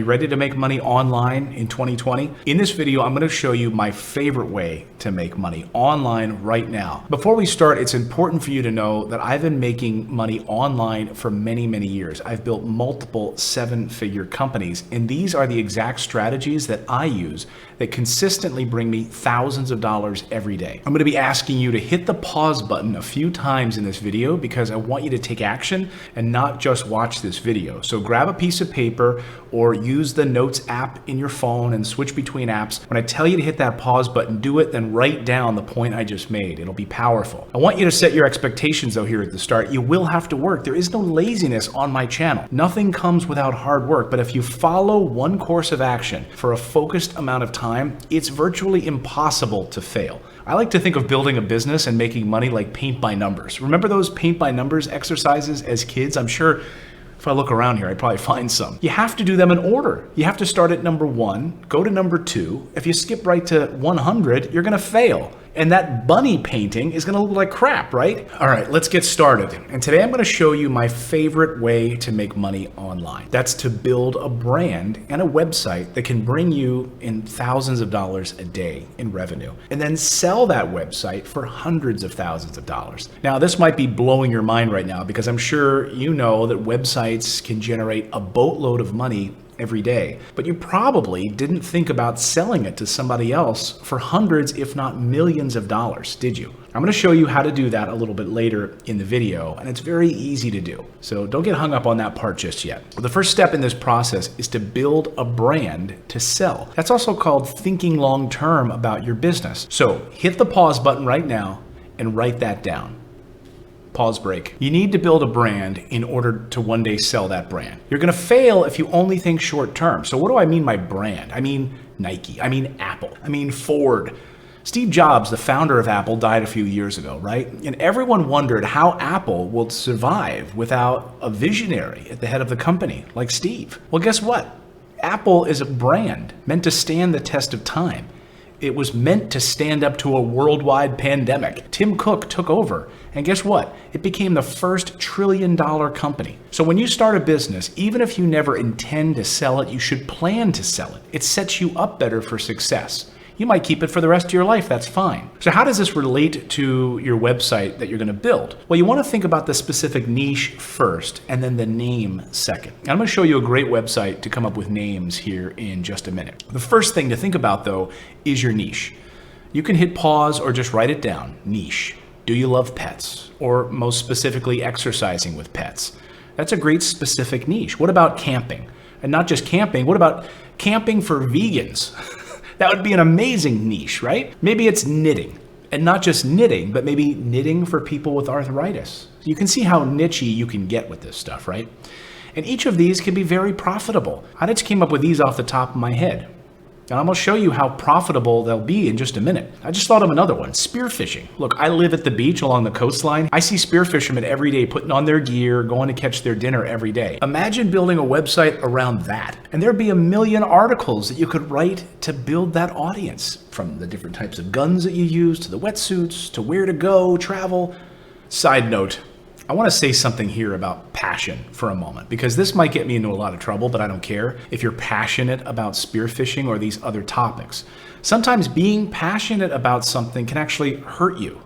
You ready to make money online in 2020? In this video, I'm going to show you my favorite way to make money online right now. Before we start, it's important for you to know that I've been making money online for many, many years. I've built multiple seven-figure companies, and these are the exact strategies that I use that consistently bring me thousands of dollars every day. I'm going to be asking you to hit the pause button a few times in this video because I want you to take action and not just watch this video. So grab a piece of paper or use the Notes app in your phone and switch between apps. When I tell you to hit that pause button, do it, then write down the point I just made. It'll be powerful. I want you to set your expectations though here at the start. You will have to work. There is no laziness on my channel. Nothing comes without hard work, but if you follow one course of action for a focused amount of time, it's virtually impossible to fail. I like to think of building a business and making money like paint by numbers. Remember those paint by numbers exercises as kids? I'm sure if I look around here, I'd probably find some. You have to do them in order. You have to start at number 1, go to number 2. If you skip right to 100, you're gonna fail. And that bunny painting is gonna look like crap, right? All right, let's get started. And today I'm gonna show you my favorite way to make money online. That's to build a brand and a website that can bring you in thousands of dollars a day in revenue, and then sell that website for hundreds of thousands of dollars. Now, this might be blowing your mind right now because I'm sure you know that websites can generate a boatload of money every day, but you probably didn't think about selling it to somebody else for hundreds, if not millions of dollars, did you? I'm going to show you how to do that a little bit later in the video, and it's very easy to do. So don't get hung up on that part just yet. The first step in this process is to build a brand to sell. That's also called thinking long-term about your business. So hit the pause button right now and write that down. Pause break. You need to build a brand in order to one day sell that brand. You're going to fail if you only think short term. So what do I mean by brand? I mean Nike. I mean Apple. I mean Ford. Steve Jobs, the founder of Apple, died a few years ago, right? And everyone wondered how Apple would survive without a visionary at the head of the company like Steve. Well, guess what? Apple is a brand meant to stand the test of time. It was meant to stand up to a worldwide pandemic. Tim Cook took over, and guess what? It became the first trillion-dollar company. So when you start a business, even if you never intend to sell it, you should plan to sell it. It sets you up better for success. You might keep it for the rest of your life, that's fine. So how does this relate to your website that you're gonna build? Well, you wanna think about the specific niche first, and then the name second. And I'm gonna show you a great website to come up with names here in just a minute. The first thing to think about though is your niche. You can hit pause or just write it down, niche. Do you love pets? Or most specifically, exercising with pets? That's a great specific niche. What about camping? And not just camping, what about camping for vegans? That would be an amazing niche, right? Maybe it's knitting, and not just knitting, but maybe knitting for people with arthritis. You can see how niche-y you can get with this stuff, right? And each of these can be very profitable. I just came up with these off the top of my head. And I'm gonna show you how profitable they'll be in just a minute. I just thought of another one, spearfishing. Look, I live at the beach along the coastline. I see spear fishermen every day putting on their gear, going to catch their dinner every day. Imagine building a website around that. And there'd be a million articles that you could write to build that audience, from the different types of guns that you use, to the wetsuits, to where to go, travel. Side note, I want to say something here about passion for a moment, because this might get me into a lot of trouble, but I don't care if you're passionate about spearfishing or these other topics. Sometimes being passionate about something can actually hurt you.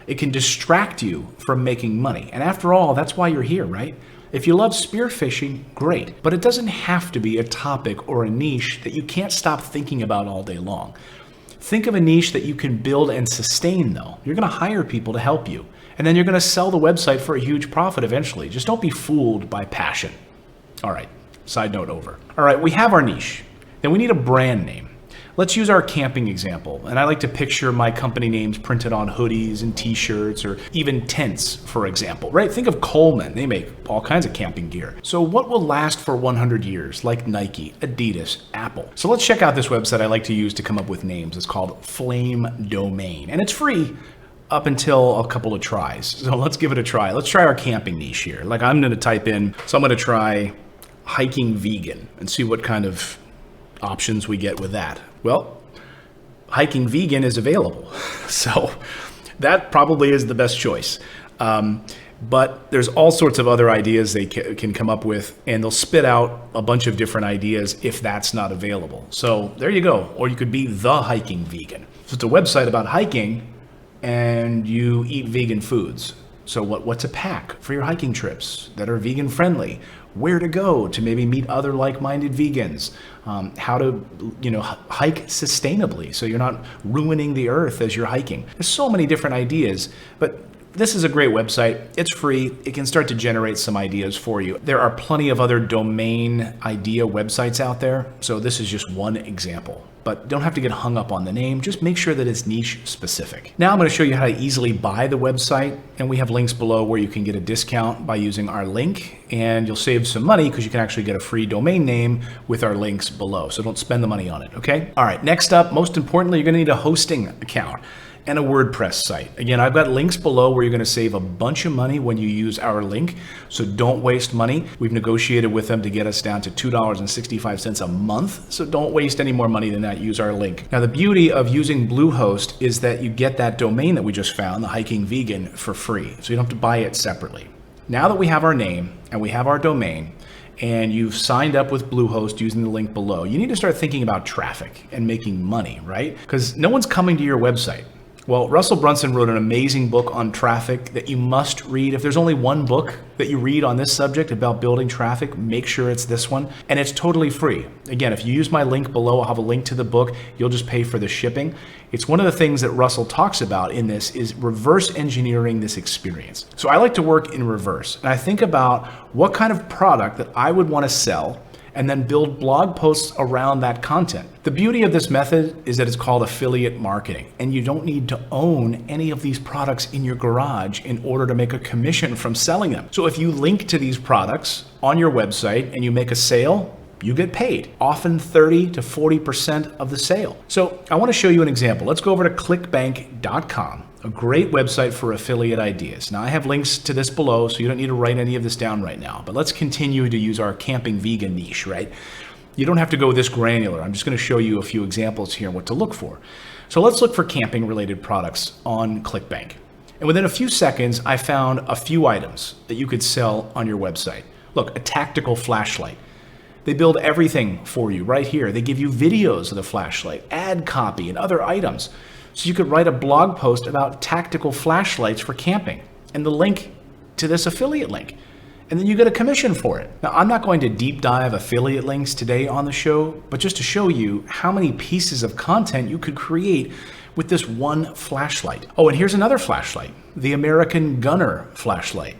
It can distract you from making money. And after all, that's why you're here, right? If you love spearfishing, great, but it doesn't have to be a topic or a niche that you can't stop thinking about all day long. Think of a niche that you can build and sustain though. You're going to hire people to help you. And then you're going to sell the website for a huge profit eventually. Just don't be fooled by passion. All right, side note over. All right, we have our niche. Then we need a brand name. Let's use our camping example. And I like to picture my company names printed on hoodies and t-shirts, or even tents, for example, right? Think of Coleman. They make all kinds of camping gear. So what will last for 100 years, like Nike, Adidas, Apple? So let's check out this website I like to use to come up with names. It's called Flame Domain, and it's free up until a couple of tries. So let's give it a try. Let's try our camping niche here. Like I'm gonna type in, so I'm gonna try hiking vegan and see what kind of options we get with that. Well, hiking vegan is available. So that probably is the best choice. But there's all sorts of other ideas they can come up with, and they'll spit out a bunch of different ideas if that's not available. So there you go. Or you could be the hiking vegan. So it's a website about hiking and you eat vegan foods. So what to pack for your hiking trips that are vegan friendly, where to go to maybe meet other like-minded vegans, how to hike sustainably so you're not ruining the earth as you're hiking. There's so many different ideas, but this is a great website. It's free. It can start to generate some ideas for you. There are plenty of other domain idea websites out there, so this is just one example. But don't have to get hung up on the name. Just make sure that it's niche specific. Now I'm going to show you how to easily buy the website, and we have links below where you can get a discount by using our link, and you'll save some money because you can actually get a free domain name with our links below. So don't spend the money on it, okay? All right, next up, most importantly, you're going to need a hosting account and a WordPress site. Again, I've got links below where you're going to save a bunch of money when you use our link, so don't waste money. We've negotiated with them to get us down to $2.65 a month, so don't waste any more money than that. Use our link. Now, the beauty of using Bluehost is that you get that domain that we just found, the Hiking Vegan, for free, so you don't have to buy it separately. Now that we have our name and we have our domain, and you've signed up with Bluehost using the link below, you need to start thinking about traffic and making money, right? Because no one's coming to your website. Well, Russell Brunson wrote an amazing book on traffic that you must read. If there's only one book that you read on this subject about building traffic, make sure it's this one. And it's totally free. Again, if you use my link below, I'll have a link to the book. You'll just pay for the shipping. It's one of the things that Russell talks about in this is reverse engineering this experience. So I like to work in reverse. And I think about what kind of product that I would want to sell and then build blog posts around that content. The beauty of this method is that it's called affiliate marketing, and you don't need to own any of these products in your garage in order to make a commission from selling them. So if you link to these products on your website and you make a sale, you get paid, often 30 to 40% of the sale. So I want to show you an example. Let's go over to clickbank.com. A great website for affiliate ideas. Now I have links to this below, so you don't need to write any of this down right now, but let's continue to use our camping vegan niche, right? You don't have to go this granular. I'm just going to show you a few examples here what to look for. So let's look for camping related products on ClickBank. And within a few seconds, I found a few items that you could sell on your website. Look, a tactical flashlight. They build everything for you right here. They give you videos of the flashlight, ad copy, and other items. So you could write a blog post about tactical flashlights for camping and the link to this affiliate link. And then you get a commission for it. Now, I'm not going to deep dive affiliate links today on the show, but just to show you how many pieces of content you could create with this one flashlight. Oh, and here's another flashlight, the American Gunner flashlight.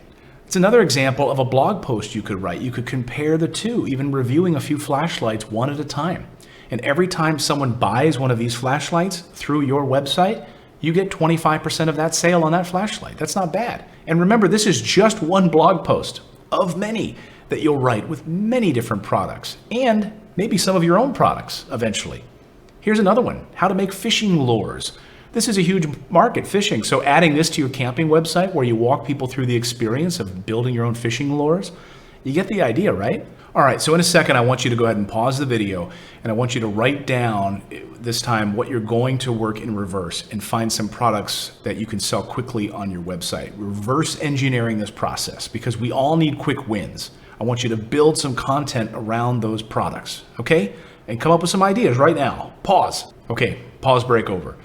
It's another example of a blog post you could write. You could compare the two, even reviewing a few flashlights one at a time. And every time someone buys one of these flashlights through your website, you get 25% of that sale on that flashlight. That's not bad. And remember, this is just one blog post of many that you'll write with many different products and maybe some of your own products eventually. Here's another one, how to make fishing lures. This is a huge market, fishing. So adding this to your camping website where you walk people through the experience of building your own fishing lures, you get the idea, right? All right, so in a second, I want you to go ahead and pause the video, and I want you to write down this time what you're going to work in reverse and find some products that you can sell quickly on your website. Reverse engineering this process because we all need quick wins. I want you to build some content around those products, okay? And come up with some ideas right now. Pause. Okay, pause, break over.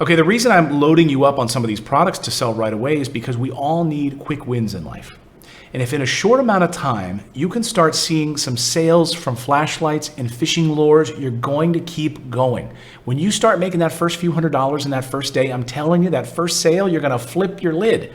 Okay, the reason I'm loading you up on some of these products to sell right away is because we all need quick wins in life. And if in a short amount of time, you can start seeing some sales from flashlights and fishing lures, you're going to keep going. When you start making that first few $100s in that first day, I'm telling you, that first sale, you're going to flip your lid.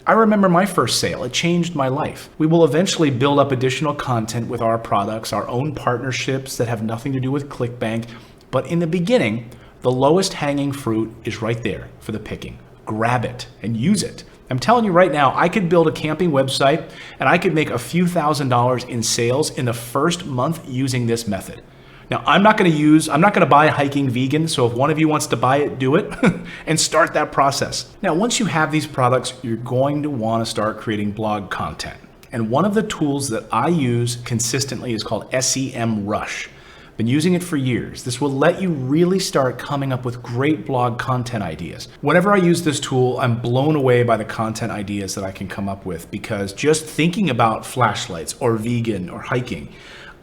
I remember my first sale. It changed my life. We will eventually build up additional content with our products, our own partnerships that have nothing to do with ClickBank. But in the beginning, the lowest hanging fruit is right there for the picking. Grab it and use it. I'm telling you right now, I could build a camping website and I could make a few $1,000s in sales in the first month using this method. Now, I'm not going to buy Hiking Vegan, so if one of you wants to buy it, do it and start that process. Now, once you have these products, you're going to want to start creating blog content. And one of the tools that I use consistently is called SEMrush. Been using it for years. This will let you really start coming up with great blog content ideas. Whenever I use this tool, I'm blown away by the content ideas that I can come up with, because just thinking about flashlights or vegan or hiking,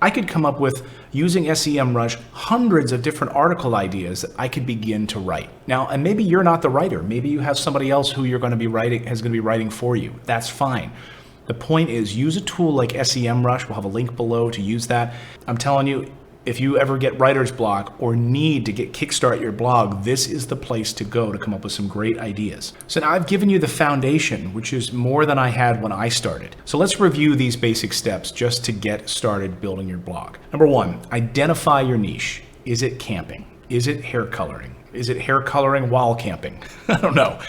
I could come up with, using SEMrush, hundreds of different article ideas that I could begin to write. Now, and maybe you're not the writer. Maybe you have somebody else who is going to be writing for you. That's fine. The point is, use a tool like SEMrush. We'll have a link below to use that. I'm telling you, if you ever get writer's block or need to kickstart your blog, this is the place to go to come up with some great ideas. So now I've given you the foundation, which is more than I had when I started. So let's review these basic steps just to get started building your blog. Number one, identify your niche. Is it camping? Is it hair coloring? Is it hair coloring while camping? I don't know.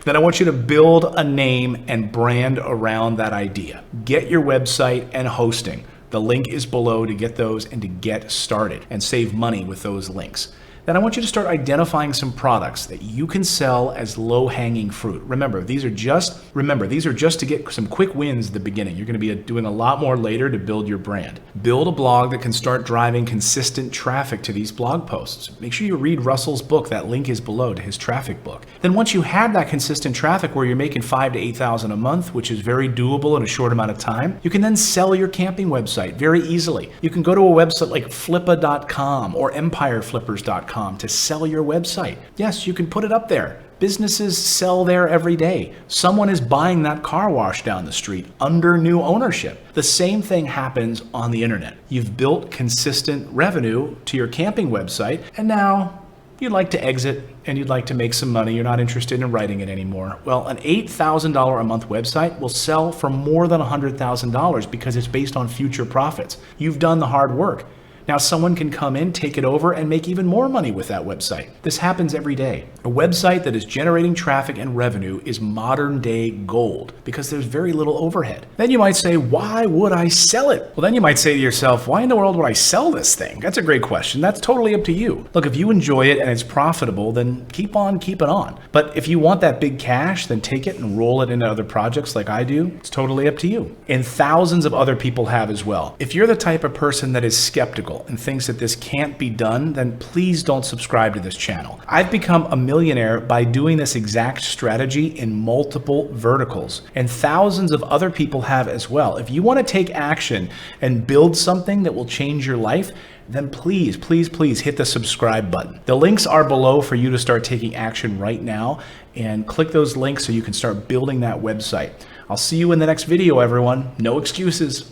Then I want you to build a name and brand around that idea. Get your website and hosting. The link is below to get those and to get started and save money with those links. Then I want you to start identifying some products that you can sell as low-hanging fruit. Remember, these are just to get some quick wins at the beginning. You're going to be doing a lot more later to build your brand. Build a blog that can start driving consistent traffic to these blog posts. Make sure you read Russell's book. That link is below to his traffic book. Then once you have that consistent traffic where you're making $5,000 to $8,000 a month, which is very doable in a short amount of time, you can then sell your camping website very easily. You can go to a website like Flippa.com or EmpireFlippers.com to sell your website. Yes, you can put it up there. Businesses sell there every day. Someone is buying that car wash down the street under new ownership. The same thing happens on the internet. You've built consistent revenue to your camping website, and now you'd like to exit and you'd like to make some money. You're not interested in writing it anymore. Well, an $8,000 a month website will sell for more than $100,000 because it's based on future profits. You've done the hard work. Now someone can come in, take it over, and make even more money with that website. This happens every day. A website that is generating traffic and revenue is modern day gold because there's very little overhead. Then you might say, why would I sell it? Well, then you might say to yourself, why in the world would I sell this thing? That's a great question. That's totally up to you. Look, if you enjoy it and it's profitable, then keep on keeping on. But if you want that big cash, then take it and roll it into other projects like I do. It's totally up to you. And thousands of other people have as well. If you're the type of person that is skeptical and thinks that this can't be done, then please don't subscribe to this channel. I've become a millionaire by doing this exact strategy in multiple verticals, and thousands of other people have as well. If you want to take action and build something that will change your life, then please, please, please hit the subscribe button. The links are below for you to start taking action right now, and click those links so you can start building that website. I'll see you in the next video, everyone. No excuses.